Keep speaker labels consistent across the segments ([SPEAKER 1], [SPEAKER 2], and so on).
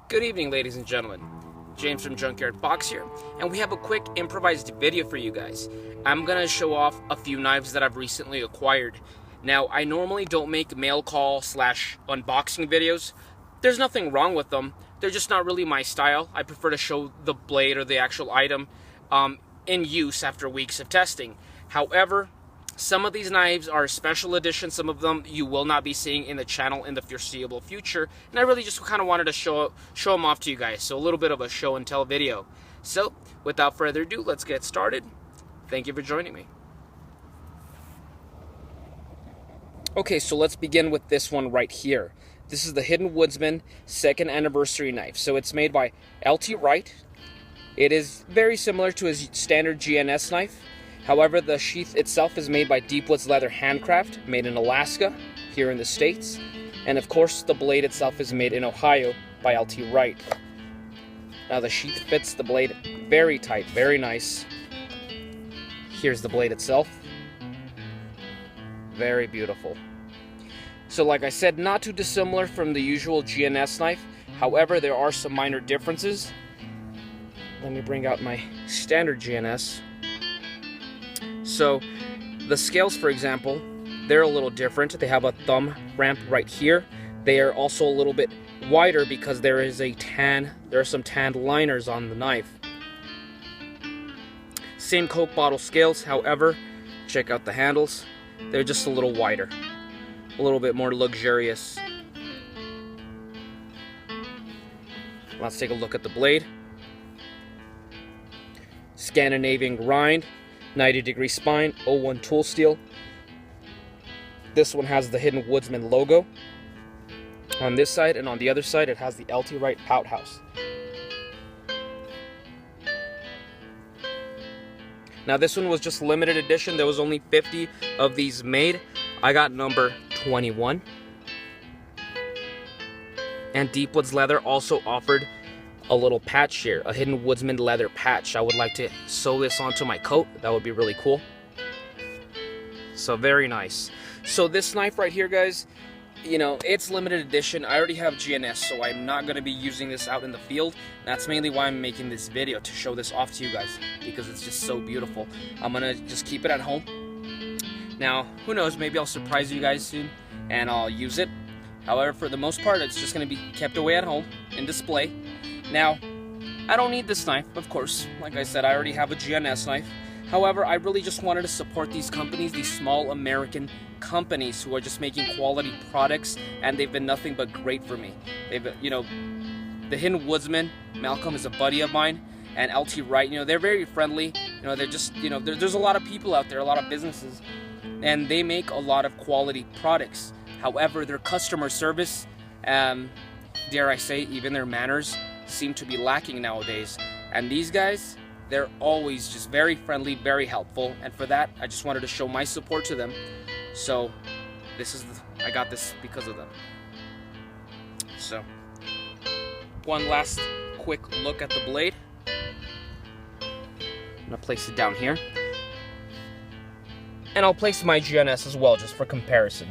[SPEAKER 1] Good evening, ladies and gentlemen. James from Junkyard Box here, and we have a quick improvised video for you guys. I'm going to show off a few knives that I've recently acquired. Now, I normally don't make mail call / unboxing videos. There's nothing wrong with them. They're just not really my style. I prefer to show the blade or the actual item in use after weeks of testing. However, some of these knives are special edition. Some of them you will not be seeing in the channel in the foreseeable future. And I really just kind of wanted to show them off to you guys. So a little bit of a show and tell video. So without further ado, let's get started. Thank you for joining me. Okay, so let's begin with this one right here. This is the Hidden Woodsman 2nd Anniversary knife. So it's made by Wright. It is very similar to his standard GNS knife. However, the sheath itself is made by Deepwood's Leather Handcraft, made in Alaska, here in the States. And of course, the blade itself is made in Ohio by Wright. Now the sheath fits the blade very tight, very nice. Here's the blade itself. Very beautiful. So like I said, not too dissimilar from the usual GNS knife. However, there are some minor differences. Let me bring out my standard GNS. So the scales, for example, they're a little different. They have a thumb ramp right here. They are also a little bit wider because there are some tanned liners on the knife. Same Coke bottle scales, however, check out the handles. They're just a little wider, a little bit more luxurious. Let's take a look at the blade. Scandinavian grind. 90-degree spine, 01 tool steel. This one has the Hidden Woodsman logo on this side, and on the other side it has the Wright pout house. Now this one was just limited edition. There was only 50 of these made. I got number 21. And Deepwood's Leather also offered a little patch here, a Hidden Woodsman leather patch. I would like to sew this onto my coat. That would be really cool. So very nice. So this knife right here, guys, you know, it's limited edition. I already have GNS, so I'm not going to be using this out in the field. That's mainly why I'm making this video, to show this off to you guys, because it's just so beautiful. I'm going to just keep it at home. Now, who knows, maybe I'll surprise you guys soon and I'll use it. However, for the most part, it's just going to be kept away at home in display. Now, I don't need this knife, of course. Like I said, I already have a GNS knife. However, I really just wanted to support these companies, these small American companies who are just making quality products, and they've been nothing but great for me. They've, you know, the Hidden Woodsman, Malcolm is a buddy of mine, and Wright, you know, they're very friendly. You know, they're just, you know, there's a lot of people out there, a lot of businesses, and they make a lot of quality products. However, their customer service, dare I say, even their manners, seem to be lacking nowadays. And these guys, they're always just very friendly, very helpful, and for that I just wanted to show my support to them. So I got this because of them. So one last quick look at the blade. I'm gonna place it down here, and I'll place my GNS as well, just for comparison.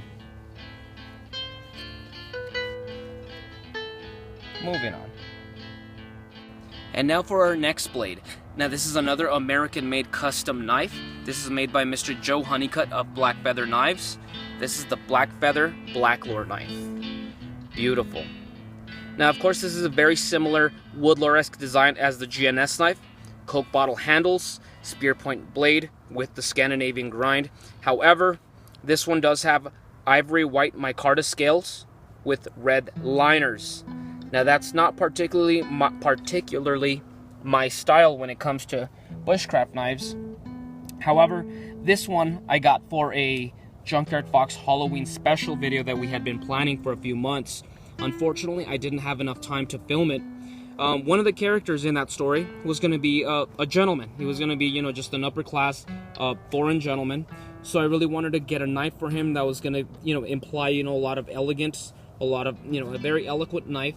[SPEAKER 1] Moving on. And now for our next blade. Now this is another American-made custom knife. This is made by Mr. Joe Honeycutt of Blackfeather Knives. This is the Blackfeather Blacklore knife. Beautiful. Now of course this is a very similar Woodlore-esque design as the GNS knife. Coke bottle handles, spear point blade with the Scandinavian grind. However, this one does have ivory white micarta scales with red liners. Now that's not particularly my style when it comes to bushcraft knives. However, this one I got for a Junkyard Fox Halloween special video that we had been planning for a few months. Unfortunately, I didn't have enough time to film it. One of the characters in that story was going to be a gentleman. He was going to be, you know, just an upper class foreign gentleman. So I really wanted to get a knife for him that was going to, you know, imply, you know, a lot of elegance, a lot of, you know, a very eloquent knife.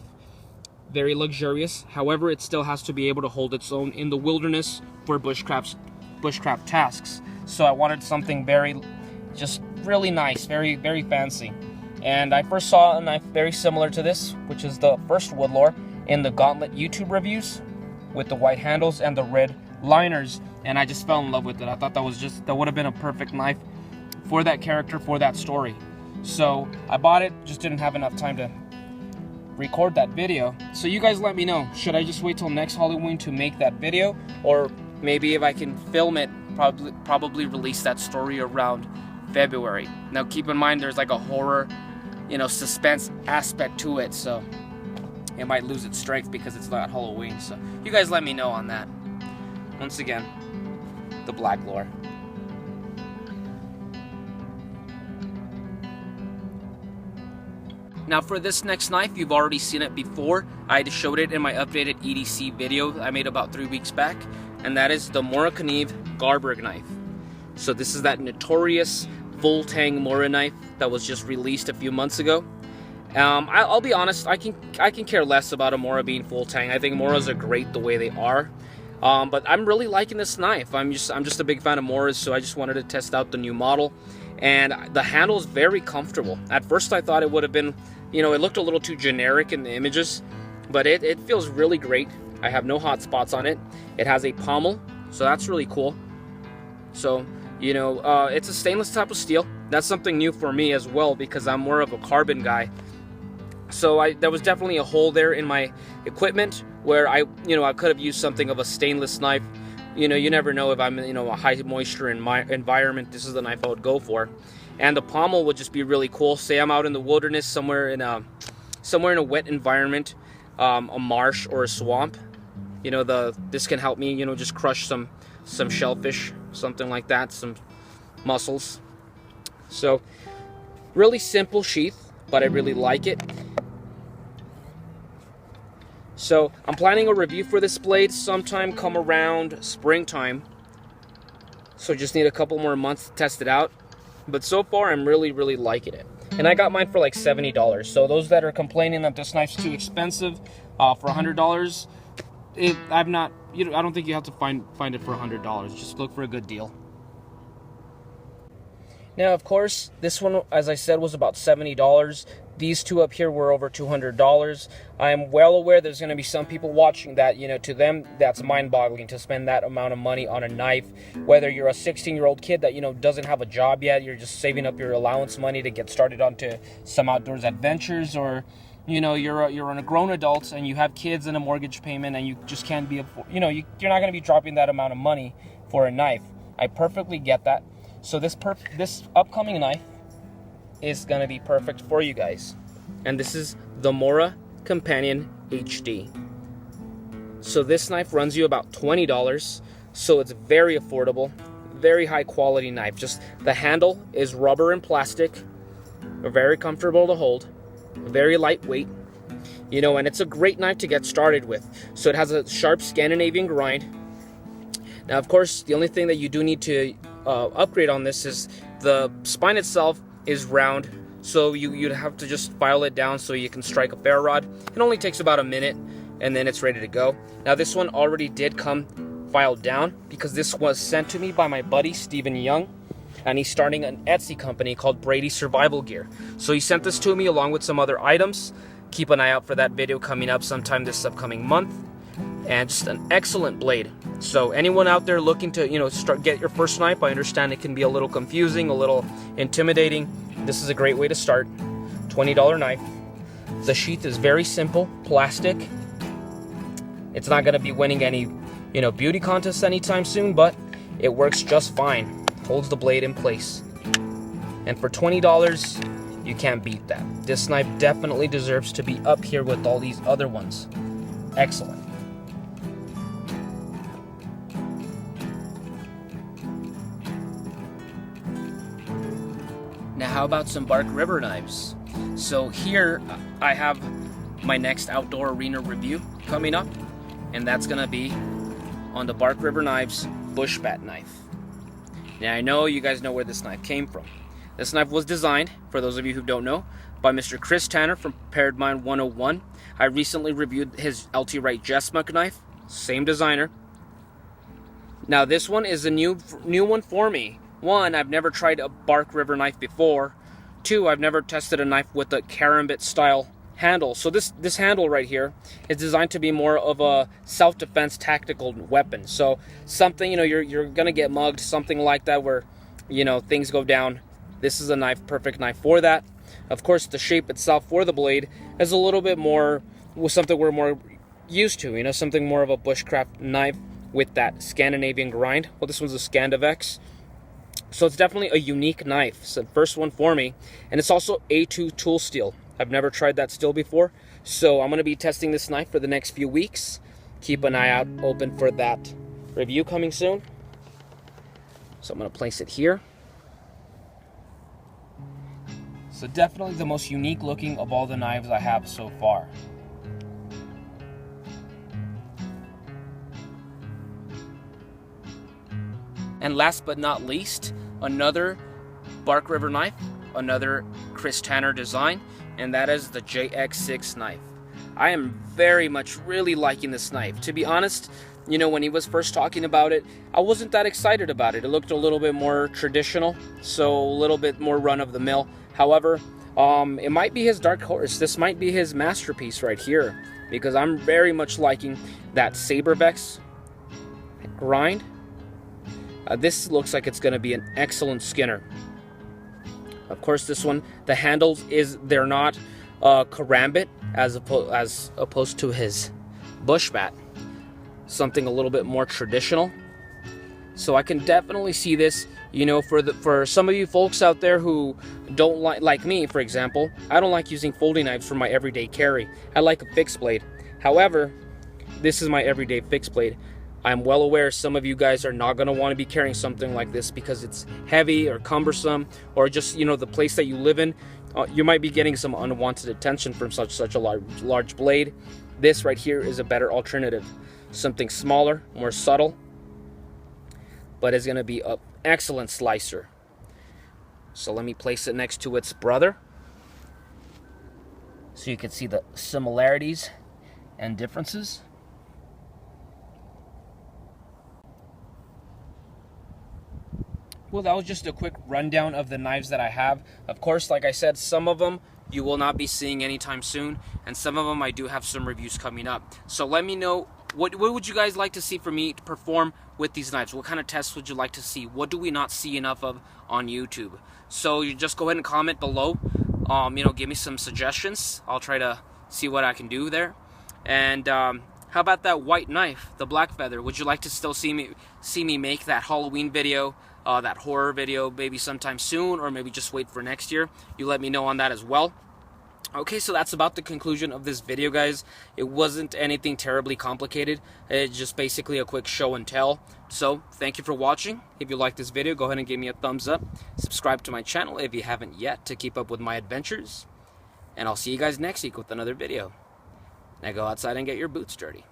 [SPEAKER 1] Very luxurious. However, it still has to be able to hold its own in the wilderness for bushcraft tasks. So I wanted something very, just really nice, very, very fancy. And I first saw a knife very similar to this, which is the first Woodlore, in the Gauntlet YouTube reviews with the white handles and the red liners, and I just fell in love with it. I thought that would have been a perfect knife for that character, for that story. So I bought it, just didn't have enough time to record that video. So you guys let me know, should I just wait till next Halloween to make that video, or maybe if I can film it, probably release that story around February. Now keep in mind there's like a horror, suspense aspect to it, so it might lose its strength because it's not Halloween. So you guys let me know on that. Once again, the Blacklore. Now for this next knife, you've already seen it before. I showed it in my updated EDC video I made about 3 weeks back, and that is the Morakniv Garberg knife. So this is that notorious full tang Mora knife that was just released a few months ago. I'll be honest, I can care less about a Mora being full tang. I think Moras are great the way they are. But I'm really liking this knife. I'm just a big fan of Moras, so I just wanted to test out the new model. And the handle is very comfortable. At first I thought it would have been, it looked a little too generic in the images, but it feels really great. I have no hot spots on it. It has a pommel, so that's really cool. So, it's a stainless type of steel. That's something new for me as well, because I'm more of a carbon guy. So there was definitely a hole there in my equipment where I could have used something of a stainless knife. You never know if I'm in a high moisture in my environment. This is the knife I would go for. And the pommel would just be really cool. Say I'm out in the wilderness, somewhere in a wet environment, a marsh or a swamp. This can help me, just crush some shellfish, something like that, some mussels. So really simple sheath, but I really like it. So I'm planning a review for this blade sometime come around springtime. So just need a couple more months to test it out. But so far I'm really liking it. And I got mine for like $70. So those that are complaining that this knife's too expensive for $100, I don't think you have to find it for $100. Just look for a good deal. Now, of course, this one, as I said, was about $70. These two up here were over $200. I'm well aware there's going to be some people watching that, to them, that's mind-boggling to spend that amount of money on a knife. Whether you're a 16-year-old kid that, doesn't have a job yet, you're just saving up your allowance money to get started onto some outdoors adventures, or, you're a grown adult and you have kids and a mortgage payment and you just can't be, you're not going to be dropping that amount of money for a knife. I perfectly get that. So this upcoming knife is going to be perfect for you guys. And this is the Mora Companion HD. So this knife runs you about $20. So it's very affordable, very high quality knife. Just the handle is rubber and plastic, very comfortable to hold, very lightweight, and it's a great knife to get started with. So it has a sharp Scandinavian grind. Now, of course, the only thing that you do need to upgrade on this is the spine itself is round, so you'd have to just file it down so you can strike a ferro rod. It only takes about a minute, and then it's ready to go. Now, this one already did come filed down because this was sent to me by my buddy Stephen Young, and he's starting an Etsy company called Brady Survival Gear. So he sent this to me along with some other items. Keep an eye out for that video coming up sometime this upcoming month. And just an excellent blade. So anyone out there looking to, get your first knife, I understand it can be a little confusing, a little intimidating. This is a great way to start. $20 knife. The sheath is very simple, plastic. It's not going to be winning any, beauty contests anytime soon, but it works just fine. Holds the blade in place. And for $20, you can't beat that. This knife definitely deserves to be up here with all these other ones. Excellent. Now, how about some Bark River knives? So here I have my next outdoor arena review coming up, and that's gonna be on the Bark River Knives Bush Bat knife. Now, I know you guys know where this knife came from. This knife was designed, for those of you who don't know, by Mr. Chris Tanner from Prepared Mind 101. I recently reviewed his LT Wright Jessmuck knife, same designer. Now, this one is a new one for me. One, I've never tried a Bark River knife before. Two, I've never tested a knife with a karambit style handle. So this handle right here is designed to be more of a self-defense tactical weapon. So something, you know, you're gonna get mugged, something like that, where, you know, things go down. This is a knife, perfect knife for that. Of course, the shape itself for the blade is a little bit more, something we're more used to, you know, something more of a bushcraft knife with that Scandinavian grind. Well, this one's a Scandivex. So it's definitely a unique knife. It's the first one for me. And it's also A2 tool steel. I've never tried that steel before. So I'm going to be testing this knife for the next few weeks. Keep an eye out open for that review coming soon. So I'm going to place it here. So definitely the most unique looking of all the knives I have so far. And last but not least, another Bark River knife, another Chris Tanner design, and that is the JX6 knife. I am very much really liking this knife. To be honest, you know, when he was first talking about it, I wasn't that excited about it. It looked a little bit more traditional, so a little bit more run-of-the-mill. However, it might be his dark horse. This might be his masterpiece right here, because I'm very much liking that Sabervex grind. This looks like it's going to be an excellent skinner. Of course, this one, the handles they're not karambit as opposed to his bushbat. Something a little bit more traditional. So I can definitely see this, you know, for some of you folks out there who don't like me, for example. I don't like using folding knives for my everyday carry. I like a fixed blade. However, this is my everyday fixed blade. I'm well aware some of you guys are not going to want to be carrying something like this because it's heavy or cumbersome, or just, you know, the place that you live in, you might be getting some unwanted attention from such a large blade. This right here is a better alternative. Something smaller, more subtle, but is going to be an excellent slicer. So let me place it next to its brother so you can see the similarities and differences. Well, that was just a quick rundown of the knives that I have. Of course, like I said, some of them you will not be seeing anytime soon, and some of them I do have some reviews coming up. So let me know, what would you guys like to see for me to perform with these knives? What kind of tests would you like to see? What do we not see enough of on YouTube? So you just go ahead and comment below. You know, give me some suggestions. I'll try to see what I can do there. And how about that white knife, the Blackfeather? Would you like to still see me make that Halloween video? That horror video maybe sometime soon, or maybe just wait for next year? You let me know on that as well. Okay, so that's about the conclusion of this video, guys. It wasn't anything terribly complicated. It's just basically a quick show and tell. So thank you for watching. If you like this video, go ahead and give me a thumbs up. Subscribe to my channel if you haven't yet to keep up with my adventures. And I'll see you guys next week with another video. Now go outside and get your boots dirty.